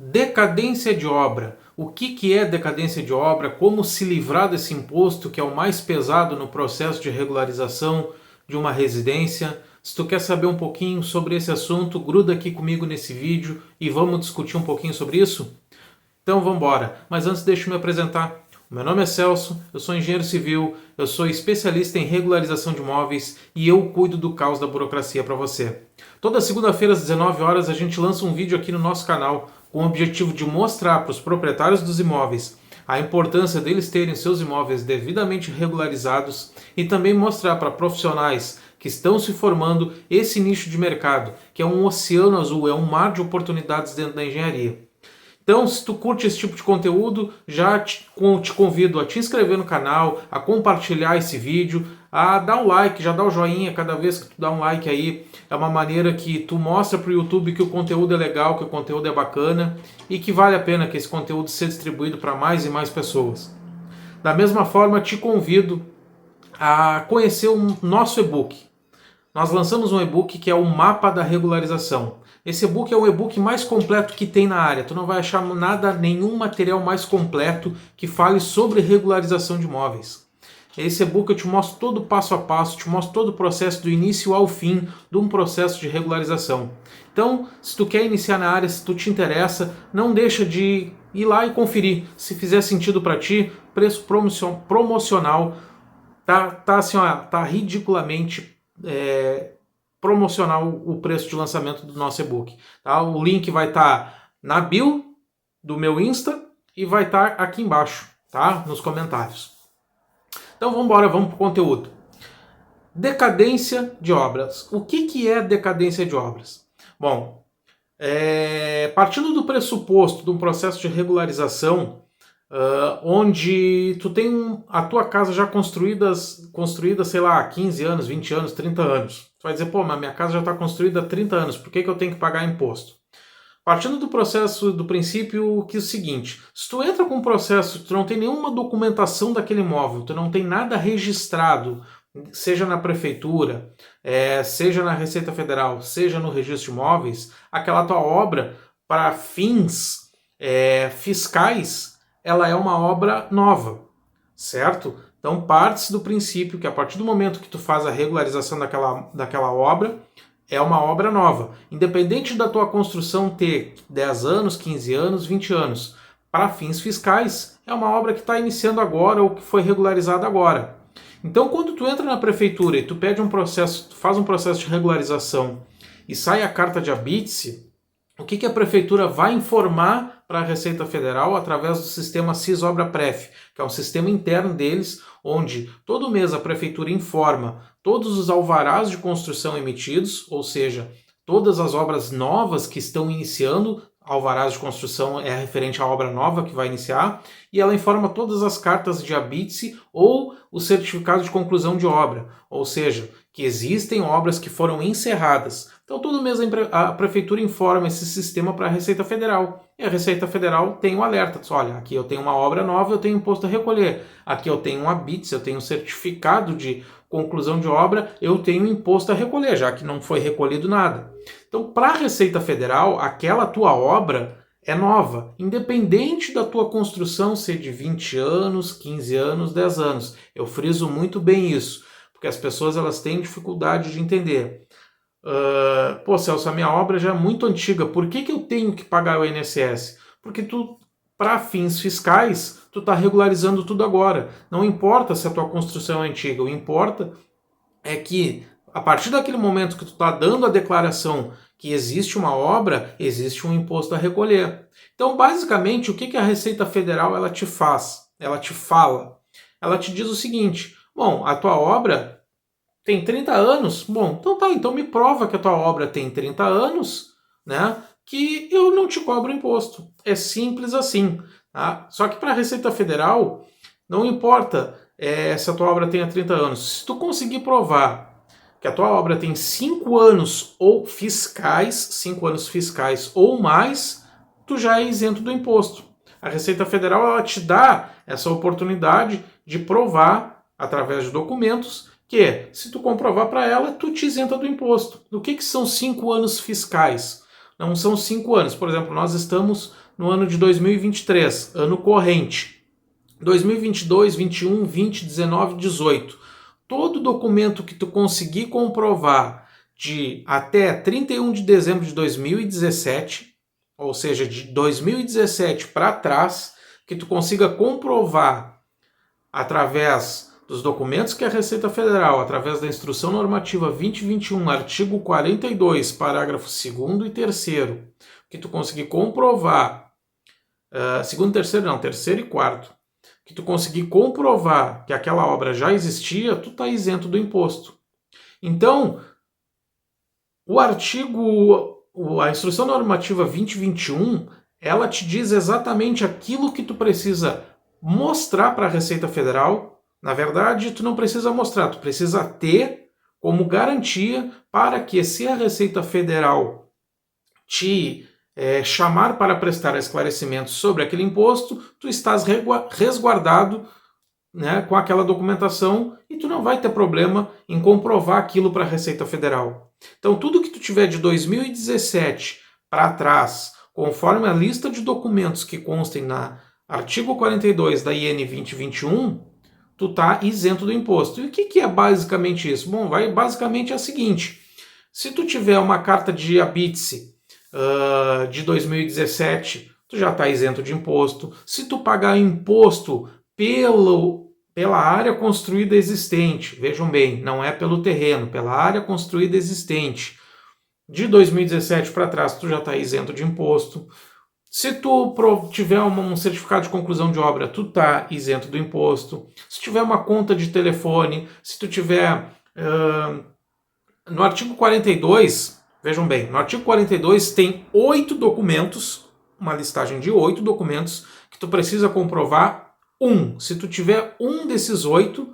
Decadência de obra. O que é decadência de obra? Como se livrar desse imposto que é o mais pesado no processo de regularização de uma residência? Se tu quer saber um pouquinho sobre esse assunto, gruda aqui comigo nesse vídeo e vamos discutir um pouquinho sobre isso? Então vamos embora. Mas antes deixa eu me apresentar. O meu nome é Celso, eu sou engenheiro civil, eu sou especialista em regularização de imóveis e eu cuido do caos da burocracia para você. Toda segunda-feira às 19 horas a gente lança um vídeo aqui no nosso canal com o objetivo de mostrar para os proprietários dos imóveis a importância deles terem seus imóveis devidamente regularizados e também mostrar para profissionais que estão se formando esse nicho de mercado, que é um oceano azul, é um mar de oportunidades dentro da engenharia. Então, se tu curte esse tipo de conteúdo, já te convido a te inscrever no canal, a compartilhar esse vídeo, a dar um like, já dá o joinha cada vez que tu dá um like aí. É uma maneira que tu mostra para o YouTube que o conteúdo é legal, que o conteúdo é bacana e que vale a pena que esse conteúdo seja distribuído para mais e mais pessoas. Da mesma forma, te convido a conhecer o nosso e-book. Nós lançamos um e-book que é o Mapa da Regularização. Esse e-book é o e-book mais completo que tem na área. Tu não vai achar nada, nenhum material mais completo que fale sobre regularização de imóveis. Esse e-book eu te mostro todo o passo a passo, te mostro todo o processo do início ao fim de um processo de regularização. Então, se tu quer iniciar na área, se tu te interessa, não deixa de ir lá e conferir. Se fizer sentido para ti, preço promocional, tá assim, ó, tá ridiculamente promocionar o preço de lançamento do nosso e-book. Tá? O link vai estar na bio do meu Insta e vai estar aqui embaixo, tá? Nos comentários. Então vamos embora, vamos para o conteúdo. Decadência de obras. O que é decadência de obras? Bom, partindo do pressuposto de um processo de regularização, onde tu tem a tua casa já construída, sei lá, há 15 anos, 20 anos, 30 anos. Tu vai dizer, pô, mas minha casa já está construída há 30 anos, por que eu tenho que pagar imposto? Partindo do processo, do princípio que é o seguinte, se tu entra com um processo, tu não tem nenhuma documentação daquele imóvel, tu não tem nada registrado, seja na prefeitura, seja na Receita Federal, seja no registro de imóveis, aquela tua obra, para fins fiscais, ela é uma obra nova, certo? Então parte-se do princípio que a partir do momento que tu faz a regularização daquela obra, é uma obra nova. Independente da tua construção ter 10 anos, 15 anos, 20 anos, para fins fiscais, é uma obra que está iniciando agora ou que foi regularizada agora. Então quando tu entra na prefeitura e tu pede um processo, tu faz um processo de regularização e sai a carta de habite-se, o que a prefeitura vai informar para a Receita Federal através do sistema SIS-Obra-Pref, que é um sistema interno deles, onde todo mês a prefeitura informa todos os alvarás de construção emitidos, ou seja, todas as obras novas que estão iniciando, alvarás de construção é referente à obra nova que vai iniciar, e ela informa todas as cartas de habite-se ou o certificado de conclusão de obra, ou seja, que existem obras que foram encerradas. Então todo mês a prefeitura informa esse sistema para a Receita Federal. E a Receita Federal tem um alerta. Diz, olha, aqui eu tenho uma obra nova, eu tenho imposto a recolher. Aqui eu tenho um habite-se, eu tenho um certificado de conclusão de obra, eu tenho imposto a recolher, já que não foi recolhido nada. Então para a Receita Federal, aquela tua obra é nova, independente da tua construção ser de 20 anos, 15 anos, 10 anos. Eu friso muito bem isso, porque as pessoas elas têm dificuldade de entender. Pô, Celso, a minha obra já é muito antiga, por que eu tenho que pagar o INSS? Porque tu, para fins fiscais, tu está regularizando tudo agora. Não importa se a tua construção é antiga, o que importa é que a partir daquele momento que tu está dando a declaração que existe uma obra, existe um imposto a recolher. Então, basicamente, o que a Receita Federal ela te faz? Ela te fala. Ela te diz o seguinte, bom, a tua obra tem 30 anos? Bom, então tá, então me prova que a tua obra tem 30 anos, né, que eu não te cobro imposto. É simples assim. Tá? Só que para a Receita Federal, não importa se a tua obra tenha 30 anos. Se tu conseguir provar que a tua obra tem 5 anos ou fiscais, 5 anos fiscais ou mais, tu já é isento do imposto. A Receita Federal ela te dá essa oportunidade de provar, através de documentos, que se tu comprovar para ela, tu te isenta do imposto. Do que são 5 anos fiscais? Não são 5 anos. Por exemplo, nós estamos no ano de 2023, ano corrente. 2022, 21, 20, 19, 18. Todo documento que tu conseguir comprovar de até 31 de dezembro de 2017, ou seja, de 2017 para trás, que tu consiga comprovar através dos documentos que a Receita Federal, através da Instrução Normativa 2021, artigo 42, parágrafo 2º e 3º, que tu conseguir comprovar, segundo, terceiro não, terceiro e quarto, que tu conseguir comprovar que aquela obra já existia, tu está isento do imposto. Então, a Instrução Normativa 2021, ela te diz exatamente aquilo que tu precisa mostrar para a Receita Federal. Na verdade, tu não precisa mostrar, tu precisa ter como garantia para que, se a Receita Federal te chamar para prestar esclarecimentos sobre aquele imposto, tu estás resguardado, né, com aquela documentação, e tu não vai ter problema em comprovar aquilo para a Receita Federal. Então, tudo que tu tiver de 2017 para trás, conforme a lista de documentos que constem na artigo 42 da IN 2021, tu está isento do imposto. E o que é basicamente isso? Bom, basicamente é o seguinte: se tu tiver uma carta de habite de 2017, tu já está isento de imposto. Se tu pagar imposto pela área construída existente, vejam bem, não é pelo terreno, pela área construída existente, de 2017 para trás, tu já está isento de imposto. Se tu tiver um certificado de conclusão de obra, tu está isento do imposto. Se tiver uma conta de telefone, se tu tiver... no artigo 42, vejam bem, no artigo 42 tem 8 documentos, uma listagem de 8 documentos que tu precisa comprovar. Se tu tiver um desses 8,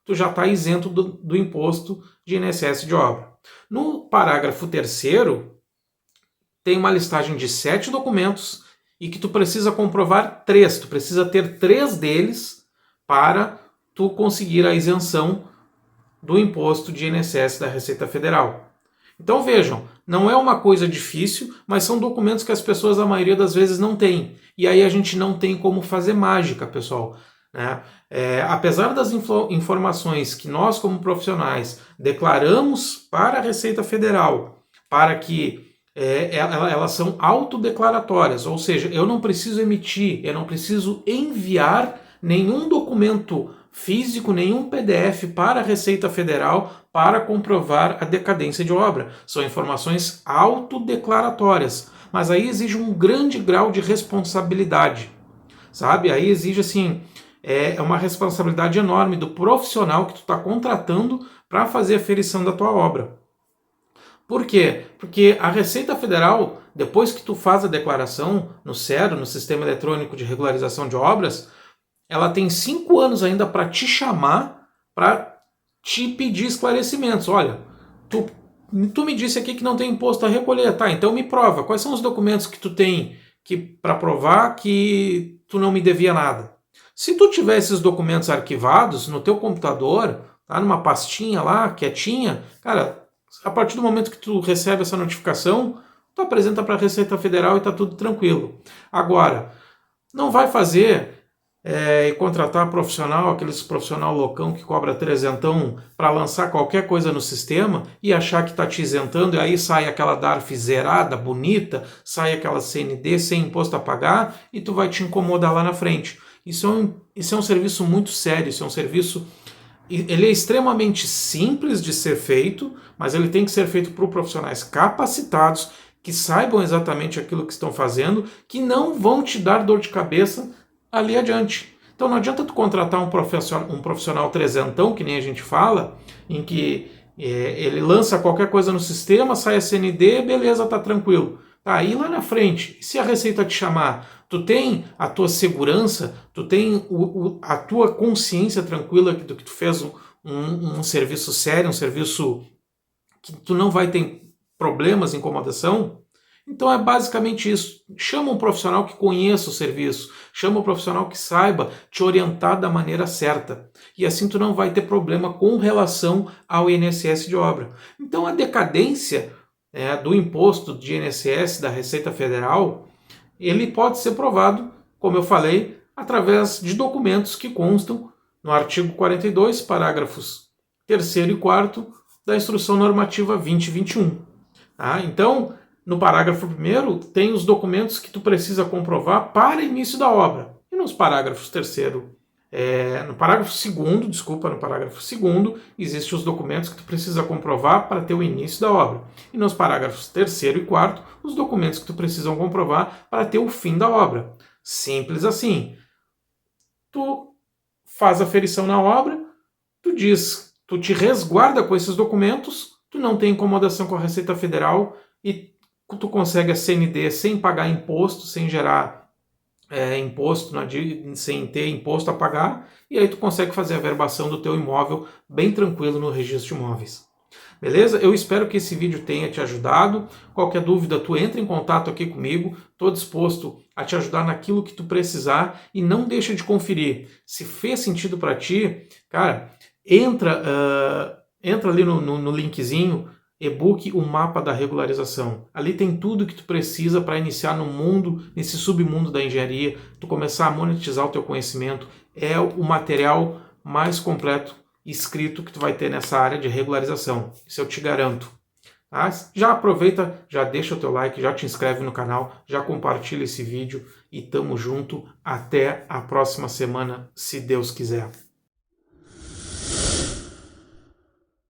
tu já está isento do imposto de INSS de obra. No parágrafo 3º, tem uma listagem de 7 documentos e que tu precisa comprovar 3. Tu precisa ter 3 deles para tu conseguir a isenção do imposto de INSS da Receita Federal. Então vejam, não é uma coisa difícil, mas são documentos que as pessoas, a maioria das vezes, não têm. E aí a gente não tem como fazer mágica, pessoal, né? Apesar das informações que nós, como profissionais, declaramos para a Receita Federal, para que elas são autodeclaratórias, ou seja, eu não preciso emitir, eu não preciso enviar nenhum documento físico, nenhum PDF para a Receita Federal para comprovar a decadência de obra. São informações autodeclaratórias, mas aí exige um grande grau de responsabilidade, sabe? Aí exige, assim, uma responsabilidade enorme do profissional que tu está contratando para fazer a ferição da tua obra. Por quê? Porque a Receita Federal, depois que tu faz a declaração no SERO, no Sistema Eletrônico de Regularização de Obras, ela tem 5 anos ainda para te chamar, para te pedir esclarecimentos. Olha, tu me disse aqui que não tem imposto a recolher, tá? Então me prova. Quais são os documentos que tu tem para provar que tu não me devia nada? Se tu tiver esses documentos arquivados no teu computador, tá, numa pastinha lá, quietinha, cara, a partir do momento que tu recebe essa notificação, tu apresenta para a Receita Federal e tá tudo tranquilo. Agora, não vai fazer e contratar aqueles profissional loucão que cobra trezentão para lançar qualquer coisa no sistema e achar que está te isentando, e aí sai aquela DARF zerada, bonita, sai aquela CND sem imposto a pagar e tu vai te incomodar lá na frente. Isso é um serviço muito sério, isso é um serviço... Ele é extremamente simples de ser feito, mas ele tem que ser feito por profissionais capacitados, que saibam exatamente aquilo que estão fazendo, que não vão te dar dor de cabeça ali adiante. Então não adianta tu contratar um profissional trezentão, que nem a gente fala, em que ele lança qualquer coisa no sistema, sai a CND, beleza, tá tranquilo. Tá, aí lá na frente, se a Receita te chamar, tu tem a tua segurança, tu tem a tua consciência tranquila do que tu fez um serviço sério, um serviço que tu não vai ter problemas, incomodação. Então é basicamente isso. Chama um profissional que conheça o serviço, chama um profissional que saiba te orientar da maneira certa. E assim tu não vai ter problema com relação ao INSS de obra. Então a decadência do imposto de INSS da Receita Federal, ele pode ser provado, como eu falei, através de documentos que constam no artigo 42, parágrafos 3º e 4º da Instrução Normativa 2021. Tá? Então, no parágrafo 1º, tem os documentos que tu precisa comprovar para início da obra. E nos parágrafos 3º, no parágrafo 2º, desculpa, no parágrafo 2º, existem os documentos que tu precisa comprovar para ter o início da obra. E nos parágrafos 3º e 4º, os documentos que tu precisa comprovar para ter o fim da obra. Simples assim. Tu faz a ferição na obra, tu te resguarda com esses documentos, tu não tem incomodação com a Receita Federal e tu consegue a CND sem pagar imposto, sem gerar imposto, sem ter imposto a pagar, e aí tu consegue fazer a verbação do teu imóvel bem tranquilo no registro de imóveis. Beleza? Eu espero que esse vídeo tenha te ajudado. Qualquer dúvida, tu entra em contato aqui comigo. Estou disposto a te ajudar naquilo que tu precisar e não deixa de conferir. Se fez sentido para ti, cara, entra ali no linkzinho, e-book O Mapa da Regularização. Ali tem tudo que tu precisa para iniciar no mundo, nesse submundo da engenharia, tu começar a monetizar o teu conhecimento. É o material mais completo escrito que tu vai ter nessa área de regularização. Isso eu te garanto. Tá? Já aproveita, já deixa o teu like, já te inscreve no canal, já compartilha esse vídeo e tamo junto. Até a próxima semana, se Deus quiser.